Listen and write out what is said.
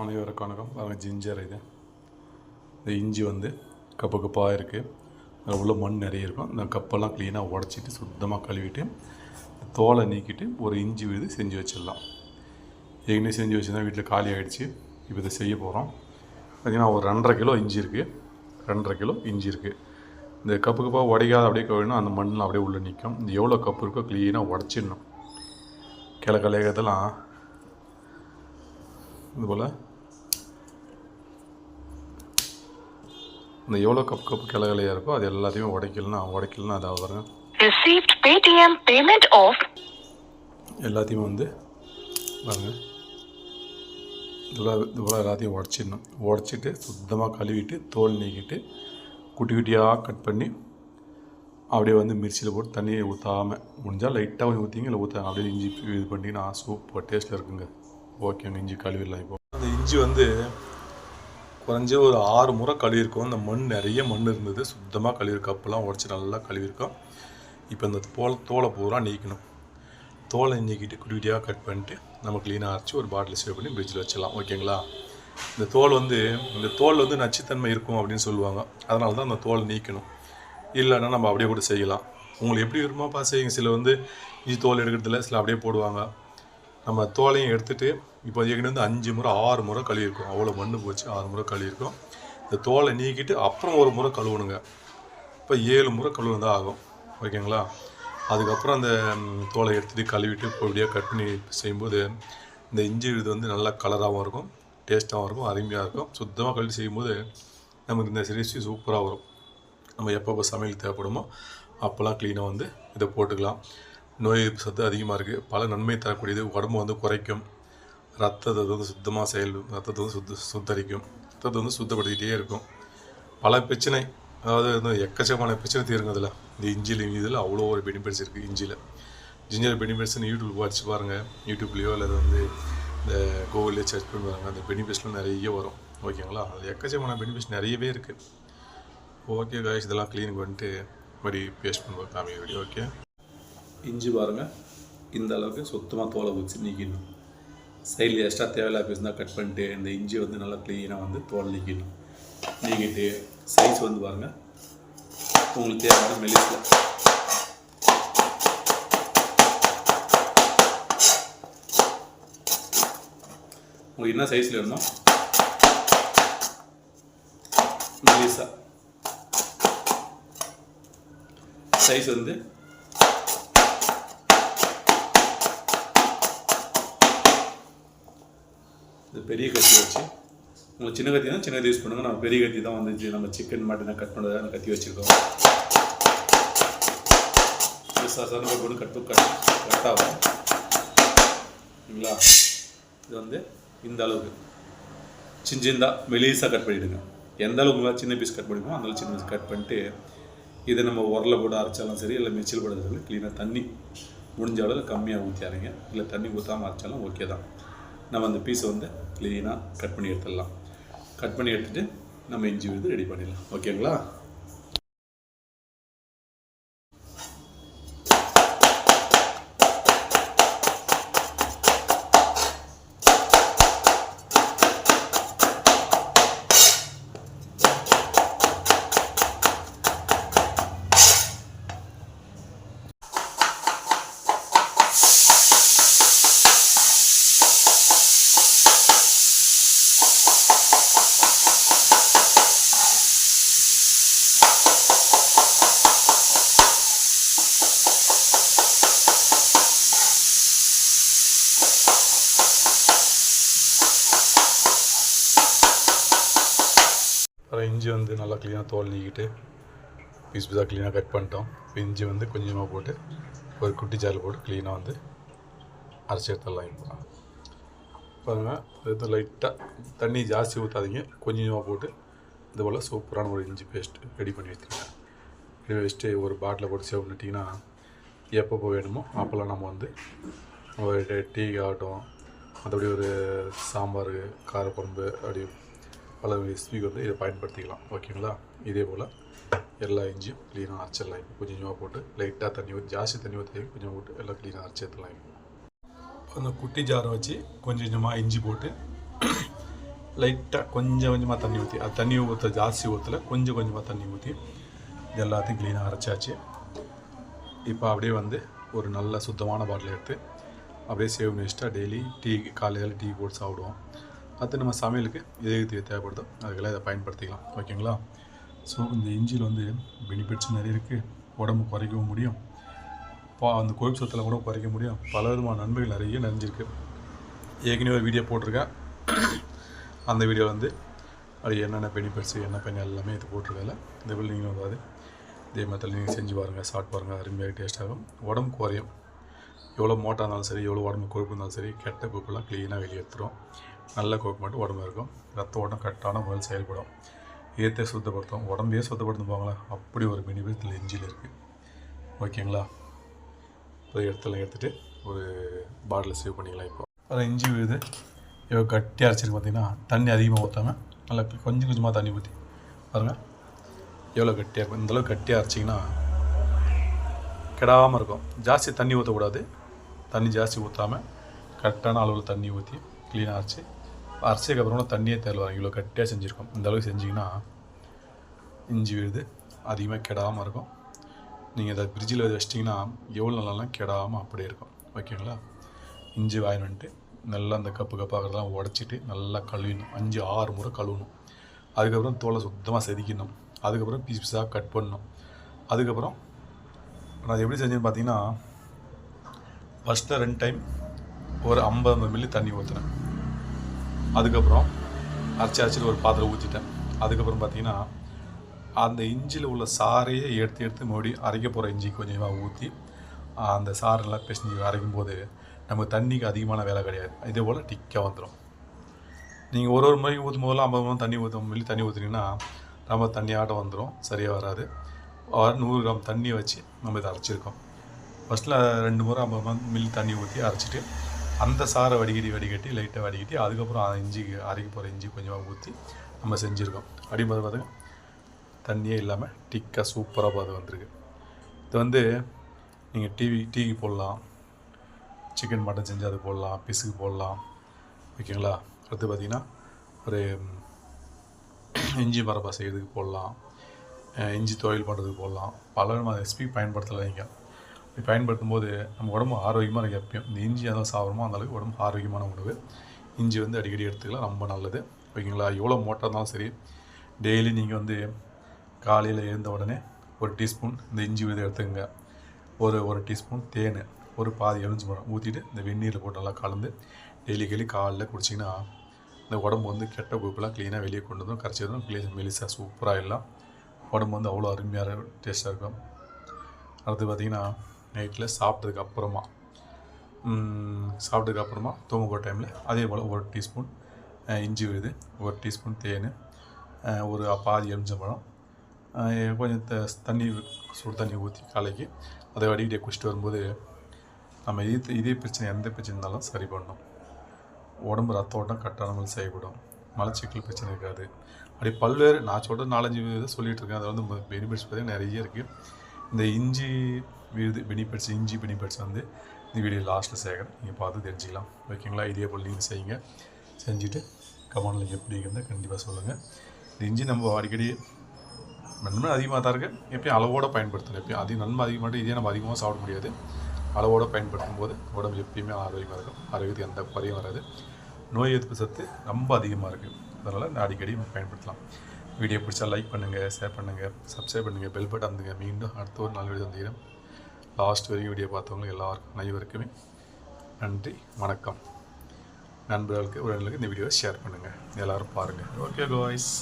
அனைவருக்கும் வணக்கம். பாருங்கள், ஜிஞ்சர் இது. இந்த இஞ்சி வந்து கப்பு கப்பாக இருக்குது. அதில் உள்ள மண் நிறைய இருக்கும். அந்த கப்பெல்லாம் க்ளீனாக உடச்சிட்டு சுத்தமாக கழுவிட்டு தோலை நீக்கிட்டு ஒரு இஞ்சி விழுது செஞ்சு வச்சிடலாம். ஏற்கனவே செஞ்சு வச்சுருந்தா வீட்டில் காலி ஆகிடுச்சு. இப்போ இதை செய்ய போகிறோம். பார்த்திங்கன்னா ஒரு 2.5 கிலோ இஞ்சி இருக்குது. 2.5 கிலோ இஞ்சி இருக்குது. இந்த கப்பு கப்பாக உடைக்காத அப்படியே கழுவினா அந்த மண்ணில் அப்படியே உள்ளே நிற்கும். இந்த எவ்வளோ கப்பு இருக்கோ க்ளீனாக உடச்சிடணும். கிழக்கலையதெல்லாம் இதுபோல் இந்த எவ்வளோ கப்பு கிளகலையாக இருக்கோ அது எல்லாத்தையுமே உடைக்கலன்னா அதாவது பாருங்க, எல்லாத்தையும் வந்து பாருங்கள் இதுபோல் எல்லாத்தையும் உடச்சிட்டு சுத்தமாக கழுவிட்டு தோல் நீக்கிட்டு குட்டி குட்டியாக கட் பண்ணி அப்படியே வந்து மிர்ச்சியில் போட்டு தண்ணியை ஊற்றாமல் முடிஞ்சால் லைட்டாக கொஞ்சம் ஊற்றிங்க, இல்லை ஊற்றாங்க அப்படியே இஞ்சி இது பண்ணிங்கன்னா சூப்பர் டேஸ்ட்டில் இருக்குங்க. ஓகேங்க, இஞ்சி கழுவிடலாம். இப்போ அந்த இஞ்சி வந்து குறைஞ்ச ஒரு 6 முறை கழுவிருக்கோம். இந்த மண் நிறைய மண் இருந்தது, சுத்தமாக கழுவிருக்கோம். கப்பெல்லாம் உடச்சி நல்லா கழுவிருக்கோம். இப்போ இந்த தோலை பூரா நீக்கணும். தோலை நீக்கிட்டு குட்டி குட்டியாக கட் பண்ணிட்டு நம்ம க்ளீனாக அரைச்சி ஒரு பாட்டில் சேவ் பண்ணி ஃப்ரிட்ஜில் வச்சிடலாம். ஓகேங்களா? இந்த தோல் வந்து நச்சுத்தன்மை இருக்கும் அப்படின்னு சொல்லுவாங்க. அதனால தான் அந்த தோல் நீக்கணும். இல்லைன்னா நம்ம அப்படியே கூட செய்யலாம். உங்களுக்கு எப்படி விரும்பப்பா செய்யுங்க. சில வந்து இஞ்சி தோல் எடுக்கிறதுல சில அப்படியே போடுவாங்க. நம்ம தோலையும் எடுத்துகிட்டு இப்போ ஏற்கனவே வந்து 5 முறை 6 முறை கழுவிருக்கோம். அவ்வளோ மண் போச்சு. 6 முறை கழுவிருக்கோம். இந்த தோலை நீக்கிட்டு அப்புறம் ஒரு முறை கழுவணுங்க. இப்போ 7 முறை கழுவுனு தான் ஆகும். ஓகேங்களா? அதுக்கப்புறம் அந்த தோலை எடுத்துகிட்டு கழுவிட்டு பொடியாக கட் பண்ணி செய்யும்போது இந்த இஞ்சி இது வந்து நல்லா கலராகவும் இருக்கும், டேஸ்ட்டாகவும் இருக்கும், அருமையாக இருக்கும். சுத்தமாக கழுவி செய்யும்போது நமக்கு இந்த ரெசிபி சூப்பராக வரும். நம்ம எப்பப்போ சமையல் தேவைப்படுமோ அப்போல்லாம் க்ளீனாக வந்து இதை போட்டுக்கலாம். நோய் எதிர்ப்பு சத்து அதிகமாக இருக்குது. பல நன்மை தரக்கூடியது. உடம்பு வந்து குறைக்கும். ரத்தத்தை வந்து சுத்தமாக ரத்தத்தை வந்து சுத்தரிக்கும். ரத்தத்தை வந்து சுத்தப்படுத்திக்கிட்டே இருக்கும். பல பிரச்சனை, அதாவது வந்து எக்கச்சக்கமான பிரச்சனை தீருங்கிறதுல இந்த இதில் அவ்வளோ ஒரு பெனிஃபிட்ஸ் இருக்குது. ஜிஞ்சர் பெனிஃபிட்ஸ்னு யூடியூப் வச்சு பாருங்கள். யூடியூப்லேயோ அல்லது வந்து இந்த கூகுள்லேயே சர்ச் பண்ணி பாருங்கள். அந்த பெனிஃபிட்ஸ்லாம் நிறைய வரும். ஓகேங்களா? அது எக்கச்சக்கமான பெனிஃபிட்ஸ் நிறையவே இருக்குது. ஓகே காய்ஸ், இதெல்லாம் க்ளீன் பண்ணிட்டு மறுபடி பேஸ்ட் பண்ணுவோம் காமி வீடியோ. ஓகே, இஞ்சி பாருங்கள், இந்த அளவுக்கு சுத்தமாக தோலை வச்சு நீக்கிடணும். சைடில் எக்ஸ்ட்ரா தேவையில்லாத பீஸ் தான் கட் பண்ணிட்டு இந்த இஞ்சி வந்து நல்லா க்ளீனாக வந்து தோல் நீக்கிடணும். நீக்கிட்டு சைஸ் வந்து பாருங்கள், உங்களுக்கு தேவையான மெலிசில் உங்களுக்கு என்ன சைஸில் வேணுமோ மெலிசா சைஸ் வந்து இந்த பெரிய கத்தி வச்சு, உங்களுக்கு சின்ன கத்தி தான் சின்ன கத்தி யூஸ் பண்ணுங்கள். நம்ம பெரிய கத்தி தான் வந்துச்சு. நம்ம சிக்கன் மட்டன் கட் பண்ணுறதா அந்த கத்தி வச்சுருக்கோம். சாதாரண போட்டு கட் ஆகும். சரிங்களா? இது வந்து இந்த அளவுக்கு சின்னதாக மெலிசாக கட் பண்ணிவிடுங்க. எந்த அளவுக்கு சின்ன பீஸ் கட் பண்ணிடுமோ அந்த அளவுக்கு சின்ன பீஸ் கட் பண்ணிட்டு இதை நம்ம உரலை போட்டு அரைச்சாலும் சரி, இல்லை மிக்சியில் போடுறதுல க்ளீனாக தண்ணி முடிஞ்ச அளவில் கம்மியாக ஊற்றி அரைங்க. இல்லை தண்ணி ஊற்றாமல் அரைச்சாலும் ஓகே தான். நம்ம அந்த பீஸை வந்து க்ளீனாக கட் பண்ணி எடுத்துடலாம். கட் பண்ணி எடுத்துகிட்டு நம்ம இஞ்சி விழுது ரெடி பண்ணிடலாம். ஓகேங்களா? அப்புறம் இஞ்சி வந்து நல்லா க்ளீனாக தோல் நீக்கிட்டு பீஸாக க்ளீனாக கட் பண்ணிட்டோம். இஞ்சி வந்து கொஞ்சமாக போட்டு ஒரு குட்டி ஜாரில் போட்டு க்ளீனாக வந்து அரைச்சி எடுத்துடலாம். இப்போ பாருங்கள், இது லைட்டாக தண்ணி ஜாஸ்தி ஊற்றாதீங்க, கொஞ்சமாக போட்டு இது போல் சூப்பரான ஒரு இஞ்சி பேஸ்ட்டு ரெடி பண்ணி வச்சுருக்கேன். ரெடி வச்சுட்டு ஒரு பாட்டில் போட்டு சேவ் பண்ணிட்டிங்கன்னா எப்பப்போ வேணுமோ அப்போல்லாம் நம்ம வந்து ஒரு டீ ஆகட்டும், மற்றபடி ஒரு சாம்பார், காரக்குழம்பு, அப்படி பல ரெசிபிக்கு வந்து இதை பயன்படுத்திக்கலாம். ஓகேங்களா? இதே போல் எல்லா இஞ்சியும் க்ளீனாக அரைச்சிடலாம். இப்போ கொஞ்சமாக போட்டு லைட்டாக தண்ணி ஊற்றி, ஜாஸ்தி தண்ணி ஊற்றி கொஞ்சம் போட்டு எல்லாம் க்ளீனாக அரைச்சி எடுத்துலாம். இப்போ அந்த குட்டி ஜாரை வச்சு கொஞ்சம் கொஞ்சமாக இஞ்சி போட்டு லைட்டாக கொஞ்சம் கொஞ்சமாக தண்ணி ஊற்றி, அது தண்ணி ஊற்ற ஜாஸ்தி ஊற்றல, கொஞ்சம் கொஞ்சமாக தண்ணி ஊற்றி இது எல்லாத்தையும் க்ளீனாக அரைச்சாச்சு. இப்போ அப்படியே வந்து ஒரு நல்ல சுத்தமான பாட்டில் எடுத்து அப்படியே சேவ் பண்ணி வச்சுட்டா டெய்லி டீ, காலையில் டீ போட்டு சாப்பிடுவோம். அது நம்ம சமையலுக்கு எது தேவைப்படுதோ அதுக்கெல்லாம் இதை பயன்படுத்திக்கலாம். ஓகேங்களா? ஸோ இந்த இஞ்சியில் வந்து பெனிஃபிட்ஸ் நிறைய இருக்குது. உடம்பு குறைக்கவும் முடியும், அந்த கொழுப்பு சத்தில் கூட குறைக்க முடியும். பல விதமான நன்மைகள் நிறைய நிறைஞ்சிருக்கு. ஏற்கனவே ஒரு வீடியோ போட்டிருக்கேன். அந்த வீடியோ வந்து அது என்னென்ன பெனிஃபிட்ஸு என்ன பண்ணி எல்லாமே இது போட்டிருக்கல. இந்த வீடியோ நீங்களும் வராது இதே மாதிரி நீங்கள் செஞ்சு பாருங்கள், சாப்பிட்டு பாருங்கள். அருமையாக டேஸ்ட்டாகும், உடம்பு குறையும். எவ்வளோ மோட்டாக இருந்தாலும் சரி, எவ்வளோ உடம்பு கொழுப்பு இருந்தாலும் சரி, கெட்ட கொழுப்பெல்லாம் க்ளீனாக வெளியேற்றுரும். நல்ல கொழுப்பு மட்டும் உடம்பு இருக்கும். ரத்த ஓட்டம் கரெக்டான முறையில் செயல்படும். ஏற்ற சுத்தப்படுத்தும், உடம்பையே சுத்தப்படுத்தும் போங்களேன். அப்படி ஒரு பெனிஃபிட் இதில் இஞ்சியில் இருக்குது. ஓகேங்களா? இப்போ எடுத்துகிட்டு ஒரு பாட்டில் சேவ் பண்ணிக்கலாம். இப்போ அதில் இஞ்சி விழுது எவ்வளோ கட்டியாக அரைச்சிருக்கு பார்த்தீங்கன்னா, தண்ணி அதிகமாக ஊற்றாமல் நல்லா கொஞ்சம் கொஞ்சமாக தண்ணி ஊற்றி பாருங்கள் எவ்வளோ கட்டியாக இருக்கும். இந்தளவுக்கு கட்டியாக அரைச்சிங்கன்னா கெடாமல் இருக்கும். ஜாஸ்தி தண்ணி ஊற்றக்கூடாது. தண்ணி ஜாஸ்தி ஊற்றாமல் கரெக்டான அளவில் தண்ணி ஊற்றி க்ளீனாக அரைச்சதுக்கப்புறமா தண்ணியே தேவையில்லை. இவ்வளோ கட்டியாக செஞ்சுருக்கோம். இந்த அளவுக்கு செஞ்சிங்கன்னா இஞ்சி விழுது அதிகமாக கெடாமல் இருக்கும். நீங்கள் அதை ஃப்ரிட்ஜில் வச்சிட்டிங்கன்னா எவ்வளோ நாளெல்லாம் கெடாமல் அப்படியே இருக்கும். ஓகேங்களா? இஞ்சி வாங்கிட்டு வந்துட்டு நல்லா அந்த கப்பாகிறதெல்லாம் உடச்சிட்டு நல்லா கழுவிடணும். 5-6 முறை கழுவணும். அதுக்கப்புறம் தோலை சுத்தமாக செதுக்கணும். அதுக்கப்புறம் பீஸ் பீஸாக கட் பண்ணணும். அதுக்கப்புறம் நான் எப்படி செஞ்சேன்னு பார்த்தீங்கன்னா, ஃபஸ்ட்டில் 2 டைம் ஒரு 50 மில்லி தண்ணி ஊற்றினேன். அதுக்கப்புறம் அரைச்சிட்டு ஒரு பாத்திரம் ஊற்றிட்டேன். அதுக்கப்புறம் பார்த்தீங்கன்னா அந்த இஞ்சியில் உள்ள சாரையே எடுத்து மறுபடியும் அரைக்க போகிற இஞ்சி கொஞ்சமாக ஊற்றி அந்த சாரெல்லாம் பிசைஞ்சு அரைக்கும் போது நமக்கு தண்ணிக்கு அதிகமான வேலை கிடையாது. இதே போல் டிக்காக வந்துடும். நீங்கள் ஒரு முறை ஊற்றும் போதெல்லாம் 50 மில்லி தண்ணி ஊற்றுனீங்கன்னா ரொம்ப தண்ணியாட்டம் வந்துடும், சரியாக வராது. 100 கிராம் தண்ணியை வச்சு நம்ம இதை அரைச்சிருக்கோம். ஃபஸ்ட்டில் 2 முறை 50 மில்லி தண்ணி ஊற்றி அரைச்சிட்டு அந்த சாரை வடிகட்டி லைட்டாக வடிகட்டி அதுக்கப்புறம் அரைக்க போகிற இஞ்சி கொஞ்சமாக ஊற்றி நம்ம செஞ்சுருக்கோம். அப்படிங்கும்போது பார்த்துங்க தண்ணியே இல்லாமல் டிக்காக சூப்பராக பார்த்து வந்திருக்கு. இது வந்து நீங்கள் டீக்கு போடலாம், சிக்கன் மட்டன் செஞ்சு அது போடலாம், பிஸுக்கு போடலாம். ஓகேங்களா? அடுத்து பார்த்திங்கன்னா ஒரு இஞ்சி மரப்பா செய்கிறதுக்கு போடலாம், இஞ்சி துவையல் பண்ணுறதுக்கு போடலாம். பல நம்ம ரெசிபி பயன்படுத்தலை. நீங்கள் இப்படி பயன்படுத்தும் போது நம்ம உடம்பு ஆரோக்கியமாக இருக்குது. எப்பயும் இந்த இஞ்சி எதாவது சாப்பிட்றோமோ அந்தளவுக்கு உடம்பு ஆரோக்கியமான உணவு. இஞ்சி வந்து அடிக்கடி எடுத்துக்கலாம், ரொம்ப நல்லது. ஓகேங்களா? எவ்வளோ மோட்டாக இருந்தாலும் சரி, டெய்லி நீங்கள் வந்து காலையில் எழுந்த உடனே ஒரு டீஸ்பூன் இந்த இஞ்சி விதை எடுத்துக்கங்க. ஒரு டீஸ்பூன் தேன், ஒரு பாதி எலுமிச்சம்பழம் ஊற்றிட்டு இந்த வெந்நீரில் போட்டு நல்லா கலந்து டெய்லி காலையில் குடிச்சிங்கன்னா இந்த உடம்பு வந்து கெட்ட கொழுப்பெல்லாம் க்ளீனாக வெளியே கொண்டு வந்துடும். கரைச்சி வரும், மெலிசாக சூப்பராக எல்லாம் உடம்பு வந்து அவ்வளோ அருமையாக டேஸ்ட்டாக இருக்கும். அடுத்து பார்த்திங்கன்னா நைட்டில் சாப்பிட்டதுக்கு அப்புறமா தூங்க போகிற டைமில் அதே போல் ஒரு டீஸ்பூன் இஞ்சி விழுது, ஒரு டீஸ்பூன் தேன், ஒரு பாதி எலுமிச்சம்பழம், கொஞ்சம் சுடு தண்ணி ஊற்றி கலக்கி அதை வடிகிட்டே குடிச்சிட்டு வரும்போது நம்ம இதே பிரச்சனை எந்த பிரச்சனை இருந்தாலும் சரி பண்ணணும். உடம்பு ரத்த ஓட்டம் கரெக்டான செயல்படும். மலச்சிக்கல் பிரச்சனை இருக்காது. அப்படி பல்வேறு நான் சொல்கிற 4-5 இதை சொல்லிகிட்டு இருக்கேன். அதில் வந்து பெனிஃபிட்ஸ் பார்த்திங்கன்னா நிறைய இருக்குது. இந்த இஞ்சி பெனிஃபிட்ஸ் வந்து இந்த வீடியோ லாஸ்ட்டில் சேர்க்குறேன், நீங்கள் பார்த்து தெரிஞ்சுக்கலாம். ஓகேங்களா? இதே போல் நீங்கள் செய்யுங்க. செஞ்சுட்டு கமெண்டில் எப்படி இருந்தால் கண்டிப்பாக சொல்லுங்கள். இந்த இஞ்சி நம்ம அடிக்கடி நன்மை அதிகமாக தான் இருக்குது. எப்பயும் அளவோடு பயன்படுத்தணும். எப்பயும் நன்மை அதிகமாக இதே நம்ம அதிகமாக சாப்பிட முடியாது. அளவோடு பயன்படுத்தும் போது உடம்பு எப்பயுமே ஆரோக்கியமாக இருக்கும். ஆரோக்கியத்துக்கு எந்த குறையும் வராது. நோய் எதிர்ப்பு சத்து ரொம்ப அதிகமாக இருக்குது. அதனால் அடிக்கடி பயன்படுத்தலாம். வீடியோ பிடிச்சா லைக் பண்ணுங்கள், ஷேர் பண்ணுங்கள், சப்ஸ்கிரைப் பண்ணுங்கள், பெல் பட்டன் அமுத்துங்க. மீண்டும் அடுத்த ஒரு நல்ல வீடியோ தந்துக்கிறேன். லாஸ்ட் வரைக்கும் வீடியோ பார்த்தவங்களுக்கு அனைவருக்குமே நன்றி, வணக்கம். நண்பர்களுக்கு உறவினர்களுக்கு இந்த வீடியோவை ஷேர் பண்ணுங்கள். எல்லோரும் பாருங்கள். Okay guys.